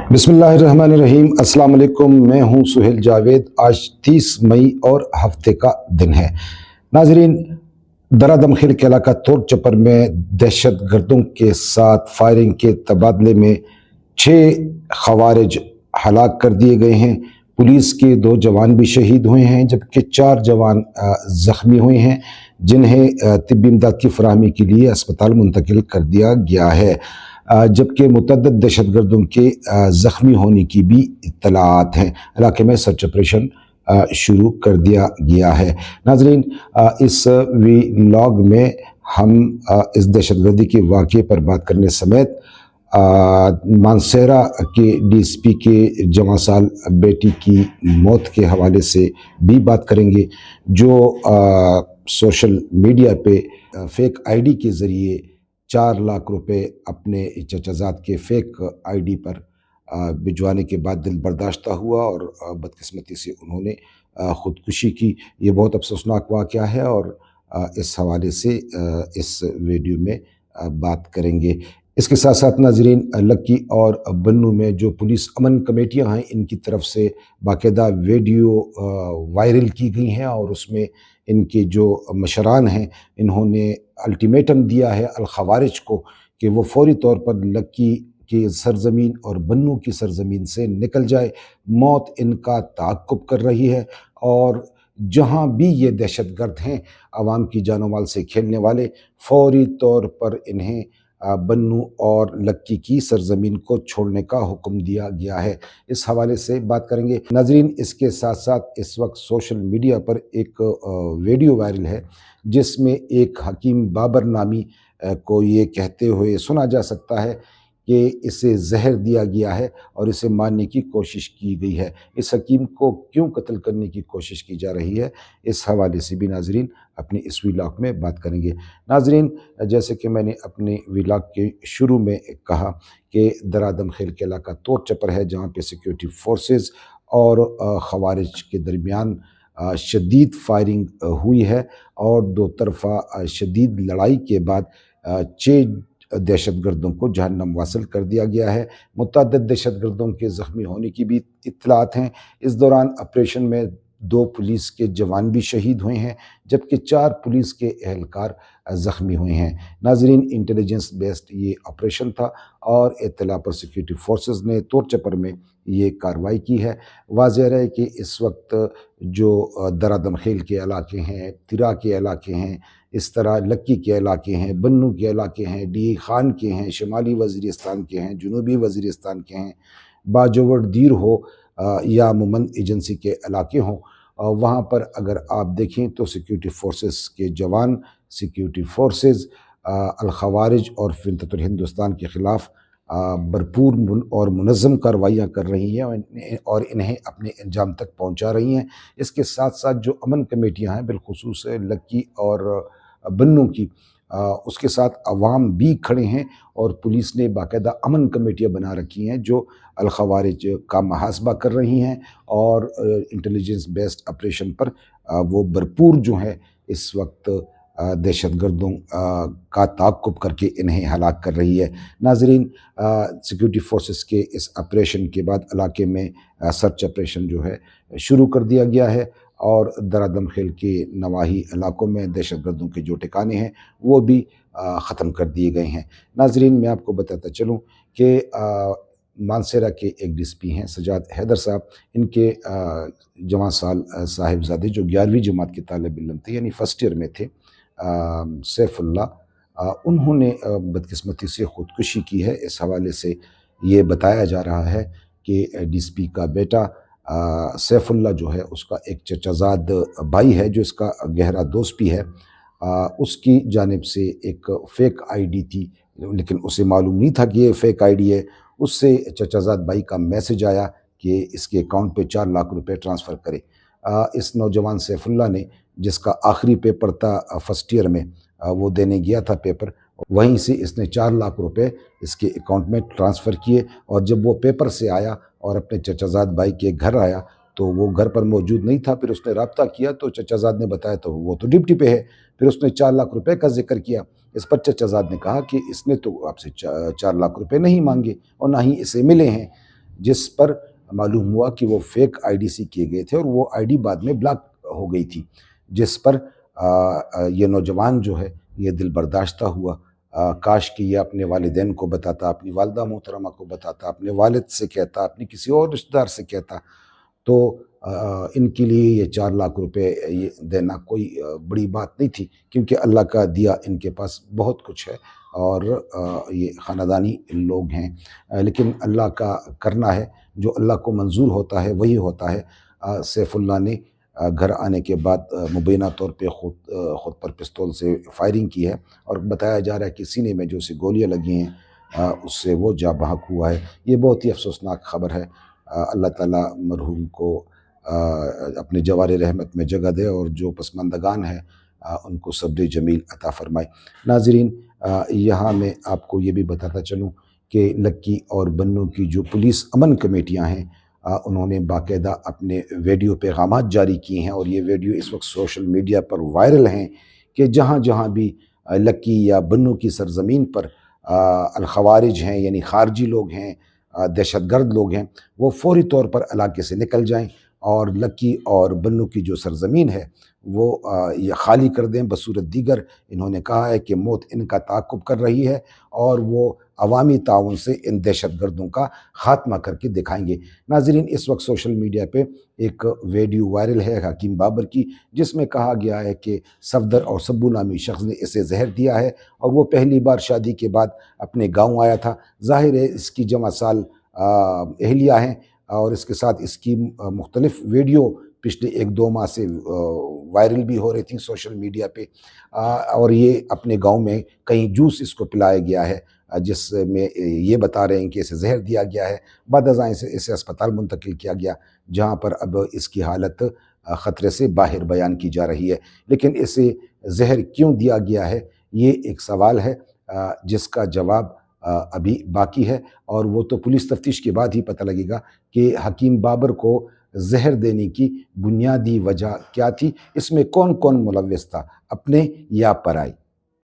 बिस्मिल्लाहिर्रहमानिर्रहीम। अस्सलाम वालेकुम। मैं हूं सुहेल जावेद। आज 30 मई और हफ्ते का दिन है। नाजरीन, दरा दमखिल के इलाका तोर चपर में दहशत गर्दों के साथ फायरिंग के तबादले में 6 खवारिज हलाक कर दिए गए हैं। पुलिस के 2 जवान भी शहीद हुए हैं, जबकि 4 जवान ज़ख्मी हुए हैं, जिन्हें तिब्बी इमदाद की फराहमी के लिए अस्पताल मुंतकिल कर दिया गया है। जबकि मुतअद्दिद दहशतगर्दों के ज़ख्मी होने की भी इत्तलात हैं। इलाके में सर्च ऑपरेशन शुरू कर दिया गया है। नाजरीन, इस व्लॉग में हम इस दहशतगर्दी के वाक़े पर बात करने समेत मानसेरा के डीएसपी के जवां साल बेटी की मौत के हवाले से भी बात करेंगे, जो सोशल मीडिया पे फेक आईडी के ज़रिए 4 लाख रुपए अपने चचाजाद के फेक आईडी पर भिजवाने के बाद दिल बर्दाश्त हुआ और बदकिस्मती से उन्होंने ख़ुदकुशी की। ये बहुत अफसोसनाक वाक़या है और इस हवाले से इस वीडियो में बात करेंगे। इसके साथ साथ नाजरीन, लक्की और बन्नू में जो पुलिस अमन कमेटियां हैं, इनकी तरफ से बाकायदा वीडियो वायरल की गई हैं और उसमें इनके जो मशरान हैं, इन्होंने अल्टीमेटम दिया है अल-खवारिज को कि वो फौरी तौर पर लक्की की सरजमीन और बन्नू की सरजमीन से निकल जाए। मौत इनका ताक़ुब कर रही है और जहाँ भी ये दहशतगर्द हैं, आवाम की जानो माल से खेलने वाले, फौरी तौर पर इन्हें बन्नू और लक्की की सरजमीन को छोड़ने का हुक्म दिया गया है। इस हवाले से बात करेंगे। नाजरीन, इसके साथ साथ इस वक्त सोशल मीडिया पर एक वीडियो वायरल है, जिसमें एक हकीम बाबर नामी को ये कहते हुए सुना जा सकता है कि इसे जहर दिया गया है और इसे मारने की कोशिश की गई है। इस हकीम को क्यों कत्ल करने की कोशिश की जा रही है, इस हवाले से भी नाजरीन अपनी इस व्लॉग में बात करेंगे। नाजरीन, जैसे कि मैंने अपने व्लॉग के शुरू में कहा कि दरा दमखिल के इलाका तोर चपर है, जहाँ पे सिक्योरिटी फोर्सेस और खवारिज के दरमियान शदीद फायरिंग हुई है और 2 तरफ़ा शदीद लड़ाई के बाद 6 दहशतगर्दों को जहन्नम वासिल कर दिया गया है। मुतअद्दिद दहशतगर्दों के ज़ख्मी होने की भी इत्तलात हैं। इस दौरान ऑपरेशन में 2 पुलिस के जवान भी शहीद हुए हैं, जबकि 4 पुलिस के एहलकार ज़ख्मी हुए हैं। नाजरीन, इंटेलिजेंस बेस्ड ये ऑपरेशन था और इत्तला पर सिक्योरिटी फोर्सेस ने तोर चपर में ये कार्रवाई की है। वाज़ेह है कि इस वक्त जो दरा दमखिल के इलाके हैं, तिरा के इलाके हैं, इस तरह लक्की के इलाके हैं, बन्नू के इलाके हैं, डी खान के हैं, शुमाली वज़ीरिस्तान के हैं, जनूबी वज़ीरिस्तान के हैं, बाजोड़ दीर हो या मुमन एजेंसी के इलाके हों, वहाँ पर अगर आप देखें तो सिक्योरिटी फोर्सेस के जवान, सिक्योरिटी फोर्सेस अल-खवारिज और फिरकतुल हिंदुस्तान के ख़िलाफ़ भरपूर और मुनज़्ज़म कार्रवाइयाँ कर रही हैं और इन्हें अपने अंजाम तक पहुँचा रही हैं। इसके साथ साथ जो अमन कमेटियाँ हैं, बिलखुसूस लक्की और बन्नू की, उसके साथ अवाम भी खड़े हैं और पुलिस ने बाकायदा अमन कमेटियाँ बना रखी हैं जो अल-खवारिज का मुहासबा कर रही हैं और इंटेलिजेंस बेस्ड ऑपरेशन पर वो भरपूर जो है इस वक्त दहशतगर्दों का ताक़ुब करके इन्हें हलाक कर रही है। नाजरीन, सिक्योरिटी फोर्सेस के इस ऑपरेशन के बाद इलाके में सर्च ऑपरेशन जो है शुरू कर दिया गया है और दरा दमखिल के नवाही इलाकों में दहशतगर्दों के जो ठिकाने हैं वो भी ख़त्म कर दिए गए हैं। नाजरीन, मैं आपको बताता चलूँ कि मानसेरा के एक डीएसपी हैं सजाद हैदर साहब, इनके जवां साल साहिबजादे जो 11वीं जमात के तालिब इल्म थे, यानी फर्स्ट ईयर में थे, सैफुल्लाह, उन्होंने बदकिस्मती से ख़ुदकुशी की है। इस हवाले से ये बताया जा रहा है कि डीएसपी का बेटा सैफुल्लाह जो है, उसका एक चचाजाद भाई है जो इसका गहरा दोस्त भी है, उसकी जानिब से एक फ़ेक आईडी थी, लेकिन उसे मालूम नहीं था कि ये फ़ेक आईडी है। उससे चचाजाद भाई का मैसेज आया कि इसके अकाउंट पे 4 लाख रुपए ट्रांसफ़र करे। इस नौजवान सैफुल्लाह ने, जिसका आखिरी पेपर था फर्स्ट ईयर में, वो देने गया था पेपर, वहीं से इसने 4 लाख रुपए इसके अकाउंट में ट्रांसफ़र किए और जब वो पेपर से आया और अपने चचाजाद भाई के घर आया तो वो घर पर मौजूद नहीं था। फिर उसने रब्ता किया तो चचाजाद ने बताया तो वो तो ड्यूटी पे है। फिर उसने 4 लाख रुपए का जिक्र किया। इस पर चचाजाद ने कहा कि इसने तो आपसे 4 लाख रुपए नहीं मांगे और ना ही इसे मिले हैं। جس پر معلوم ہوا کہ وہ فیک آئی ڈی سی کیے گئے تھے اور وہ آئی ڈی بعد میں بلاک ہو گئی تھی، جس پر یہ نوجوان جو ہے یہ دل برداشتہ ہوا۔ کاش کہ یہ اپنے والدین کو بتاتا، اپنی والدہ محترمہ کو بتاتا، اپنے والد سے کہتا، اپنی کسی اور رشتہ دار سے کہتا، تو ان کے لیے یہ 4 لاکھ روپے یہ دینا کوئی بڑی بات نہیں تھی، کیونکہ اللہ کا دیا ان کے پاس بہت کچھ ہے اور یہ خاندانی لوگ ہیں، لیکن اللہ کا کرنا ہے، جو اللہ کو منظور ہوتا ہے وہی ہوتا ہے۔ سیف اللہ نے گھر آنے کے بعد مبینہ طور پہ خود پر پستول سے فائرنگ کی ہے اور بتایا جا رہا ہے کہ سینے میں جو اسے گولیاں لگی ہیں اس سے وہ جاں بحق ہوا ہے۔ یہ بہت ہی افسوسناک خبر ہے۔ اللہ تعالیٰ مرحوم کو اپنے جوار رحمت میں جگہ دے اور جو پسماندگان ہیں ان کو صبر جمیل عطا فرمائے۔ ناظرین، یہاں میں آپ کو یہ بھی بتاتا چلوں کہ لکی اور بنوں کی جو پولیس امن کمیٹیاں ہیں انہوں نے باقاعدہ اپنے ویڈیو پیغامات جاری کیے ہیں اور یہ ویڈیو اس وقت سوشل میڈیا پر وائرل ہیں کہ جہاں جہاں بھی لکی یا بنوں کی سرزمین پر الخوارج ہیں، یعنی خارجی لوگ ہیں، دہشت گرد لوگ ہیں، وہ فوری طور پر علاقے سے نکل جائیں اور لکی اور بنوں کی جو سرزمین ہے وہ یہ خالی کر دیں۔ بصورت دیگر انہوں نے کہا ہے کہ موت ان کا تعاقب کر رہی ہے اور وہ عوامی تعاون سے ان دہشت گردوں کا خاتمہ کر کے دکھائیں گے۔ ناظرین، اس وقت سوشل میڈیا پہ ایک ویڈیو وائرل ہے حکیم بابر کی، جس میں کہا گیا ہے کہ صفدر اور سبو نامی شخص نے اسے زہر دیا ہے اور وہ پہلی بار شادی کے بعد اپنے گاؤں آیا تھا۔ ظاہر ہے اس کی جمع سال اہلیہ ہیں اور اس کے ساتھ اس کی مختلف ویڈیو پچھلے 1-2 ماہ سے وائرل بھی ہو رہی تھیں سوشل میڈیا پہ، اور یہ اپنے گاؤں میں کہیں جوس اس کو پلایا گیا ہے جس میں یہ بتا رہے ہیں کہ اسے زہر دیا گیا ہے۔ بعد ازاں اسے اسپتال منتقل کیا گیا جہاں پر اب اس کی حالت خطرے سے باہر بیان کی جا رہی ہے، لیکن اسے زہر کیوں دیا گیا ہے یہ ایک سوال ہے جس کا جواب ابھی باقی ہے، اور وہ تو پولیس تفتیش کے بعد ہی پتہ لگے گا کہ حکیم بابر کو زہر دینے کی بنیادی وجہ کیا تھی، اس میں کون کون ملوث تھا، اپنے یا پرائی۔